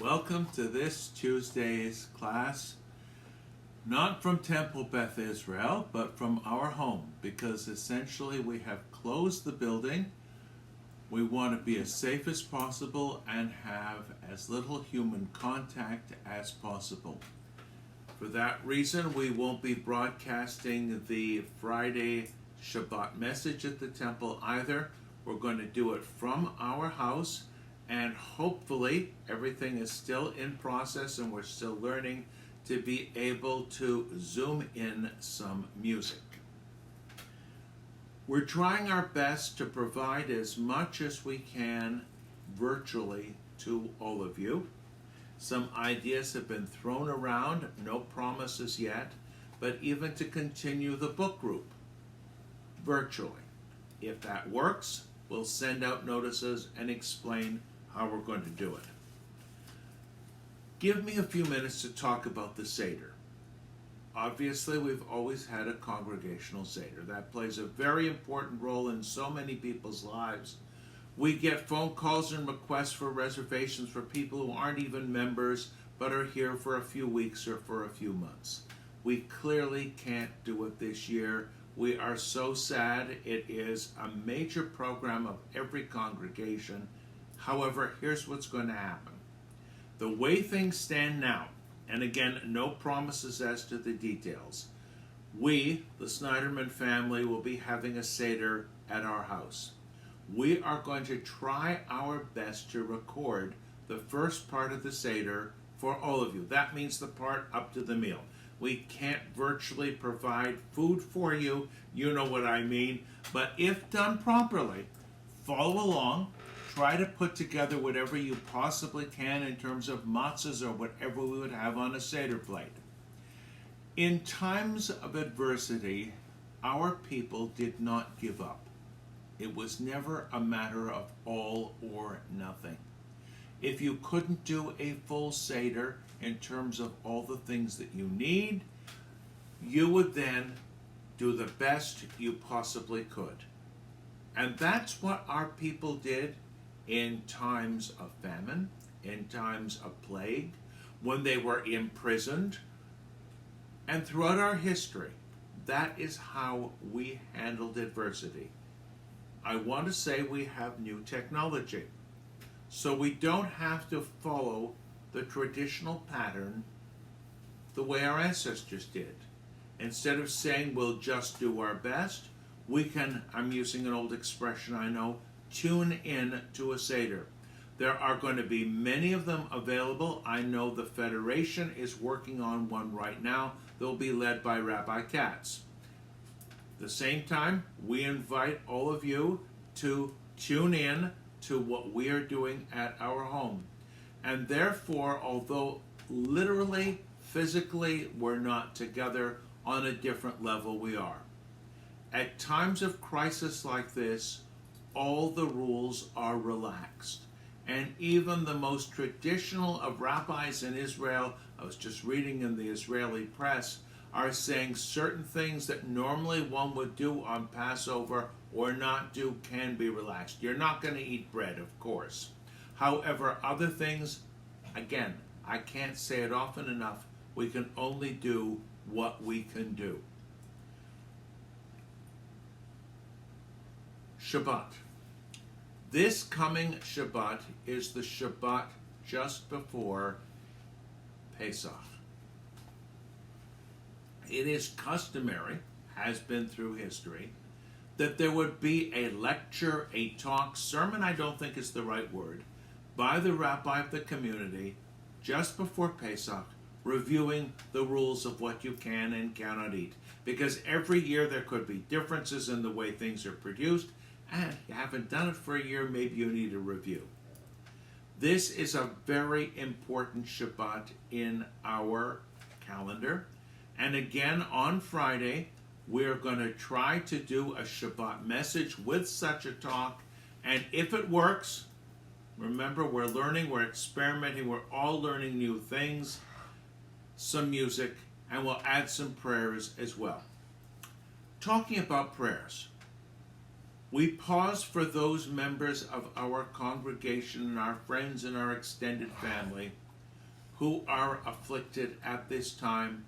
Welcome to this Tuesday's class, not from Temple Beth Israel, but from our home, because essentially we have closed the building. We want to be as safe as possible and have as little human contact as possible. For that reason, we won't be broadcasting the Friday Shabbat message at the temple either. We're going to do it from our house. And hopefully everything is still in process and we're still learning to be able to zoom in some music. We're trying our best to provide as much as we can virtually to all of you. Some ideas have been thrown around, no promises yet, but even to continue the book group virtually. If that works, we'll send out notices and explain how we're going to do it. Give me a few minutes to talk about the Seder. Obviously, we've always had a congregational Seder. That plays a very important role in so many people's lives. We get phone calls and requests for reservations for people who aren't even members, but are here for a few weeks or for a few months. We clearly can't do it this year. We are so sad. It is a major program of every congregation. However, here's what's going to happen. The way things stand now, and again, no promises as to the details, we, the Sniderman family, will be having a Seder at our house. We are going to try our best to record the first part of the Seder for all of you. That means the part up to the meal. We can't virtually provide food for you, you know what I mean, but if done properly, follow along. Try to put together whatever you possibly can in terms of matzahs or whatever we would have on a Seder plate. In times of adversity, our people did not give up. It was never a matter of all or nothing. If you couldn't do a full Seder in terms of all the things that you need, you would then do the best you possibly could. And that's what our people did in times of famine, in times of plague, when they were imprisoned, and throughout our history. That is how we handled adversity. I want to say we have new technology, so we don't have to follow the traditional pattern the way our ancestors did. Instead of saying we'll just do our best, we can, I'm using an old expression I know, tune in to a Seder. There are going to be many of them available. I know the Federation is working on one right now. They'll be led by Rabbi Katz. At the same time, we invite all of you to tune in to what we are doing at our home. And therefore, although literally, physically, we're not together, on a different level we are. At times of crisis like this, all the rules are relaxed. And even the most traditional of rabbis in Israel, I was just reading in the Israeli press, are saying certain things that normally one would do on Passover or not do can be relaxed. You're not going to eat bread, of course. However, other things, again, I can't say it often enough, we can only do what we can do. Shabbat. This coming Shabbat is the Shabbat just before Pesach. It is customary, has been through history, that there would be a lecture, a talk, sermon I don't think is the right word, by the rabbi of the community just before Pesach, reviewing the rules of what you can and cannot eat. Because every year there could be differences in the way things are produced, and you haven't done it for a year, maybe you need a review. This is a very important Shabbat in our calendar. And again, on Friday, we're going to try to do a Shabbat message with such a talk. And if it works, remember, we're learning, we're experimenting, we're all learning new things, some music, and we'll add some prayers as well. Talking about prayers, we pause for those members of our congregation and our friends and our extended family who are afflicted at this time,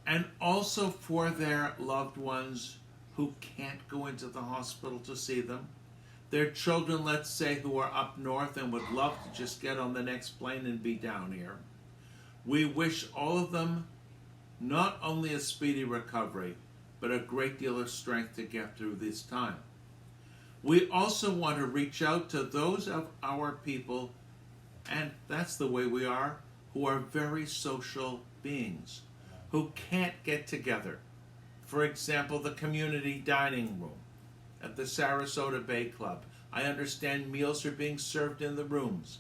and also for their loved ones who can't go into the hospital to see them. Their children, let's say, who are up north and would love to just get on the next plane and be down here. We wish all of them not only a speedy recovery, but a great deal of strength to get through this time. We also want to reach out to those of our people, and that's the way we are, who are very social beings, who can't get together. For example, the community dining room at the Sarasota Bay Club. I understand meals are being served in the rooms.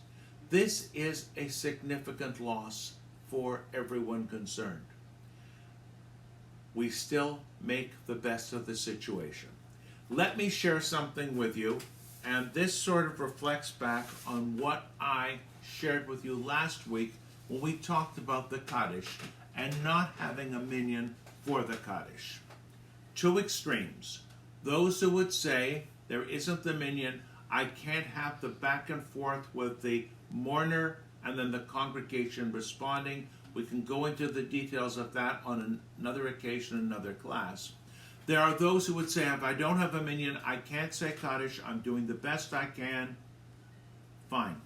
This is a significant loss for everyone concerned. We still make the best of the situation. Let me share something with you, and this sort of reflects back on what I shared with you last week when we talked about the Kaddish and not having a minyan for the Kaddish. Two extremes. Those who would say, there isn't the minyan, I can't have the back and forth with the mourner and then the congregation responding. We can go into the details of that on another occasion, another class. There are those who would say, if I don't have a minyan, I can't say Kaddish, I'm doing the best I can. Fine.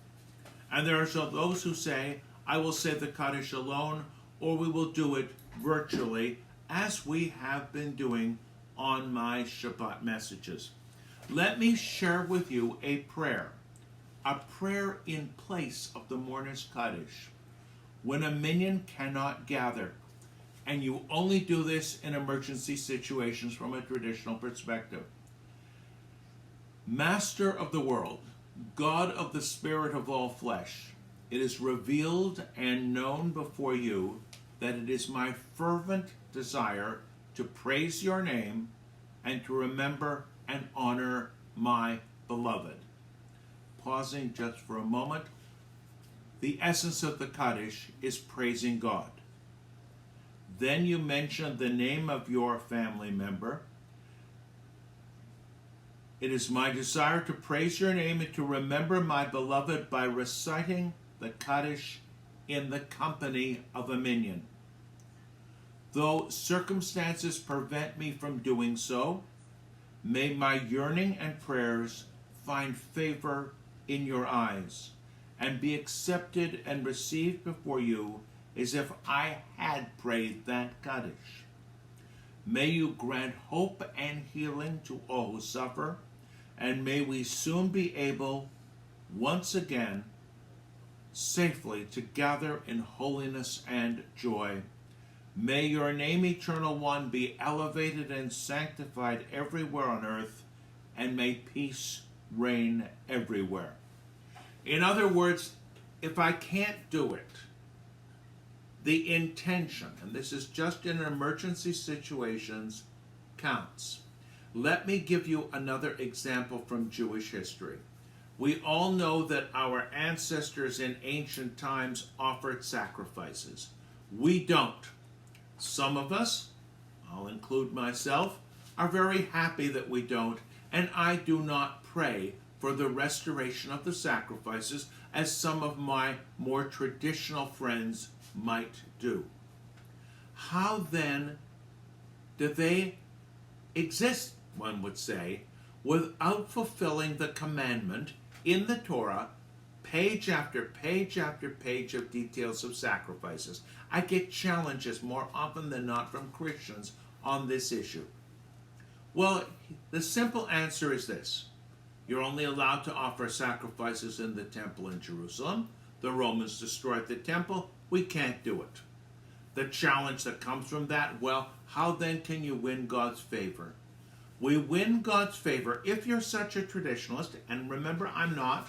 And there are those who say, I will say the Kaddish alone, or we will do it virtually, as we have been doing on my Shabbat messages. Let me share with you a prayer in place of the mourner's Kaddish, when a minyan cannot gather, and you only do this in emergency situations from a traditional perspective. Master of the world, God of the spirit of all flesh, it is revealed and known before you that it is my fervent desire to praise your name and to remember and honor my beloved. Pausing just for a moment, the essence of the Kaddish is praising God. Then you mention the name of your family member. It is my desire to praise your name and to remember my beloved by reciting the Kaddish in the company of a minyan. Though circumstances prevent me from doing so, may my yearning and prayers find favor in your eyes and be accepted and received before you as if I had prayed that Kaddish. May you grant hope and healing to all who suffer, and may we soon be able, once again, safely to gather in holiness and joy. May your name, Eternal One, be elevated and sanctified everywhere on earth, and may peace reign everywhere. In other words, if I can't do it, the intention, and this is just in emergency situations, counts. Let me give you another example from Jewish history. We all know that our ancestors in ancient times offered sacrifices. We don't. Some of us, I'll include myself, are very happy that we don't, and I do not pray for the restoration of the sacrifices as some of my more traditional friends might do. How then do they exist, one would say, without fulfilling the commandment in the Torah, page after page after page of details of sacrifices? I get challenges more often than not from Christians on this issue. Well, the simple answer is this. You're only allowed to offer sacrifices in the temple in Jerusalem. The Romans destroyed the temple. We can't do it. The challenge that comes from that, well, how then can you win God's favor? We win God's favor, if you're such a traditionalist, and remember I'm not,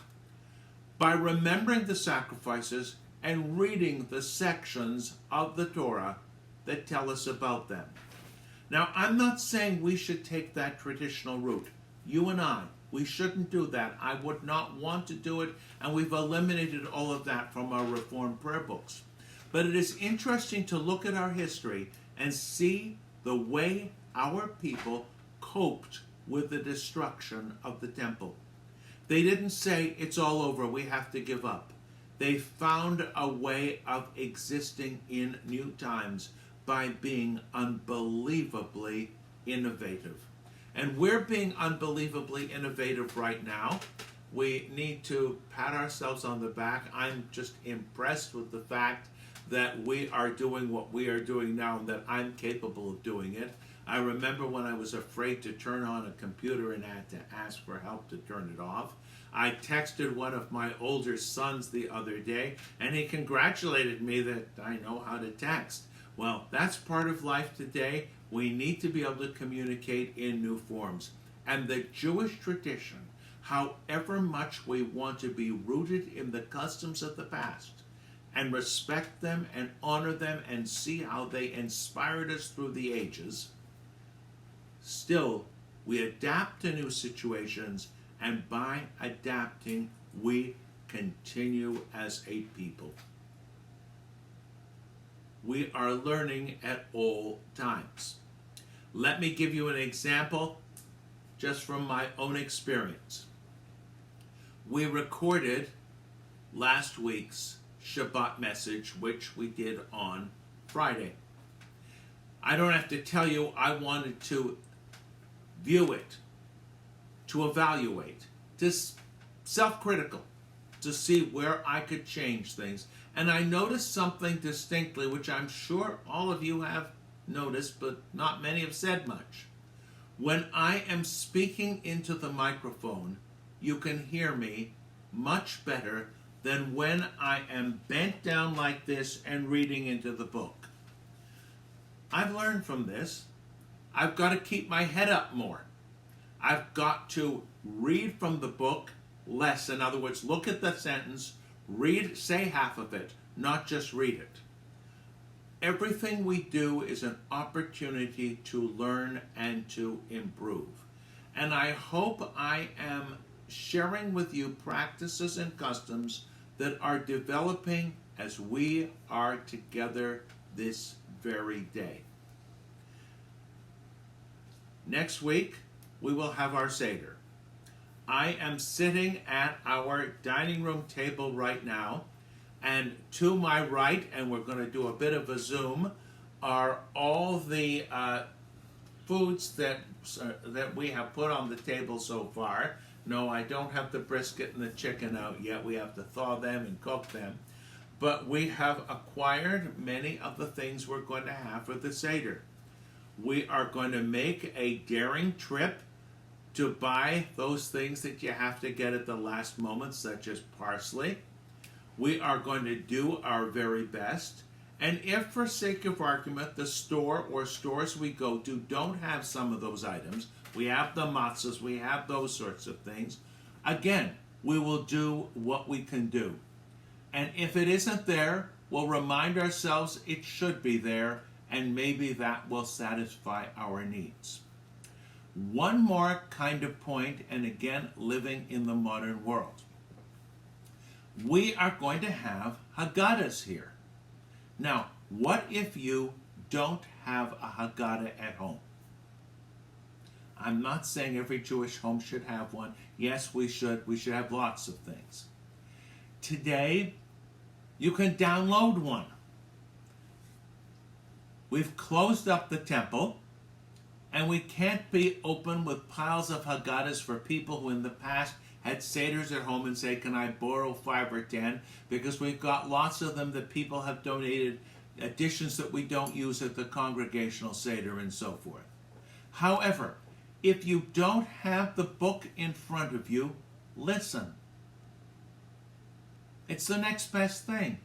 by remembering the sacrifices and reading the sections of the Torah that tell us about them. Now, I'm not saying we should take that traditional route. You and I, we shouldn't do that. I would not want to do it, and we've eliminated all of that from our Reformed prayer books. But it is interesting to look at our history and see the way our people coped with the destruction of the temple. They didn't say, it's all over, we have to give up. They found a way of existing in new times by being unbelievably innovative. And we're being unbelievably innovative right now. We need to pat ourselves on the back. I'm just impressed with the fact that we are doing what we are doing now and that I'm capable of doing it. I remember when I was afraid to turn on a computer and had to ask for help to turn it off. I texted one of my older sons the other day, and he congratulated me that I know how to text. Well, that's part of life today. We need to be able to communicate in new forms. And the Jewish tradition, however much we want to be rooted in the customs of the past and respect them and honor them and see how they inspired us through the ages, still, we adapt to new situations, and by adapting, we continue as a people. We are learning at all times. Let me give you an example just from my own experience. We recorded last week's Shabbat message, which we did on Friday. I don't have to tell you, I wanted to view it, to evaluate, to self-critical, to see where I could change things. And I noticed something distinctly, which I'm sure all of you have noticed, but not many have said much. When I am speaking into the microphone, you can hear me much better than when I am bent down like this and reading into the book. I've learned from this. I've got to keep my head up more. I've got to read from the book less. In other words, look at the sentence, read, say half of it, not just read it. Everything we do is an opportunity to learn and to improve. And I hope I am sharing with you practices and customs that are developing as we are together this very day. Next week, we will have our Seder. I am sitting at our dining room table right now, and to my right, and we're going to do a bit of a zoom, are all the foods that we have put on the table so far. No, I don't have the brisket and the chicken out yet. We have to thaw them and cook them. But we have acquired many of the things we're going to have for the Seder. We are going to make a daring trip to buy those things that you have to get at the last moment, such as parsley. We are going to do our very best. And if, for sake of argument, the store or stores we go to don't have some of those items, we have the matzahs, we have those sorts of things, again, we will do what we can do. And if it isn't there, we'll remind ourselves it should be there, and maybe that will satisfy our needs. One more kind of point, and again, living in the modern world. We are going to have Haggadahs here. Now, what if you don't have a Haggadah at home? I'm not saying every Jewish home should have one. Yes, we should. We should have lots of things. Today, you can download one. We've closed up the temple, and we can't be open with piles of Haggadahs for people who in the past had Seders at home and say, can I borrow 5 or 10? Because we've got lots of them that people have donated, additions that we don't use at the congregational Seder and so forth. However, if you don't have the book in front of you, listen. It's the next best thing.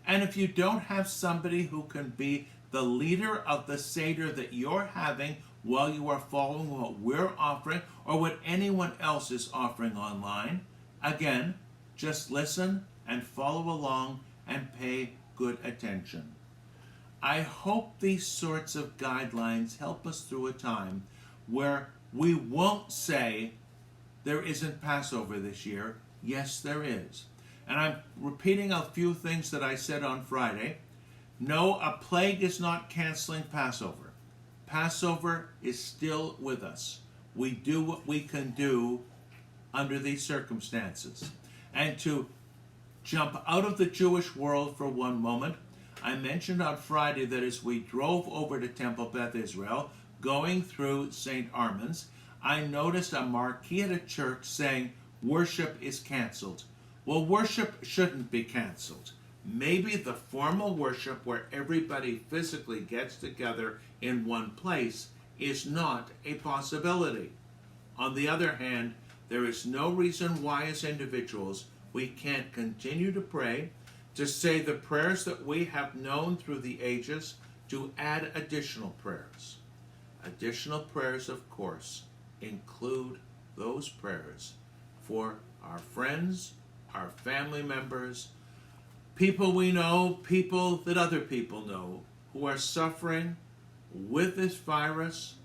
And if you don't have somebody who can be the leader of the Seder that you're having while you are following what we're offering or what anyone else is offering online, again, just listen and follow along and pay good attention. I hope these sorts of guidelines help us through a time where we won't say there isn't Passover this year. Yes, there is. And I'm repeating a few things that I said on Friday. No, a plague is not canceling Passover. Passover is still with us. We do what we can do under these circumstances. And to jump out of the Jewish world for one moment. I mentioned on Friday that as we drove over to Temple Beth Israel, going through St. Armand's, I noticed a marquee at a church saying, "Worship is canceled." Well, worship shouldn't be canceled. Maybe the formal worship where everybody physically gets together in one place is not a possibility. On the other hand, there is no reason why as individuals we can't continue to pray, to say the prayers that we have known through the ages, to add additional prayers. Additional prayers, of course, include those prayers for our friends, our family members, people we know, people that other people know, who are suffering with this virus,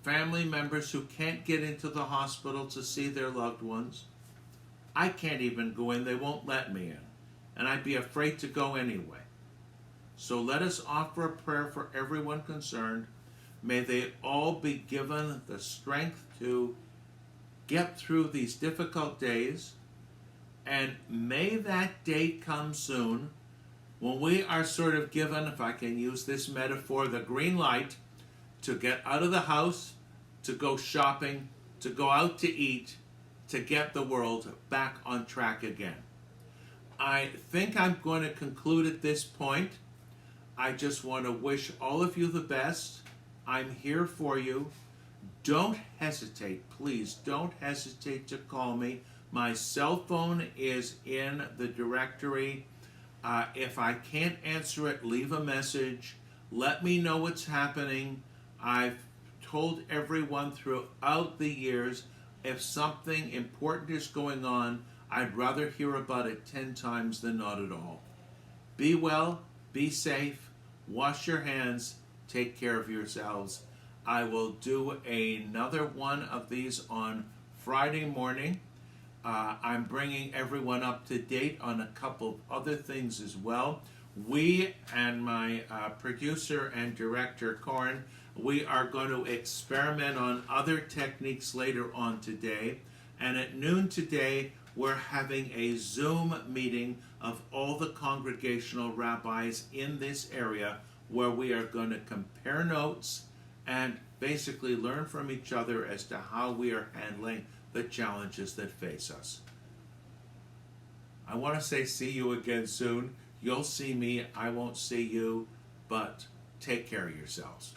family members who can't get into the hospital to see their loved ones. I can't even go in, they won't let me in, and I'd be afraid to go anyway. So let us offer a prayer for everyone concerned. May they all be given the strength to get through these difficult days, and may that day come soon when we are sort of given, if I can use this metaphor, the green light to get out of the house, to go shopping, to go out to eat, to get the world back on track again. I think I'm going to conclude at this point. I just want to wish all of you the best. I'm here for you. Don't hesitate, please don't hesitate to call me. My cell phone is in the directory. If I can't answer it, leave a message. Let me know what's happening. I've told everyone throughout the years, if something important is going on, I'd rather hear about it 10 times than not at all. Be well, be safe, wash your hands, take care of yourselves. I will do another one of these on Friday morning. I'm bringing everyone up to date on a couple of other things as well. We and my producer and director, Corin, we are going to experiment on other techniques later on today. And at noon today, we're having a Zoom meeting of all the congregational rabbis in this area where we are going to compare notes and basically learn from each other as to how we are handling the challenges that face us. I want to say see you again soon. You'll see me, I won't see you, but take care of yourselves.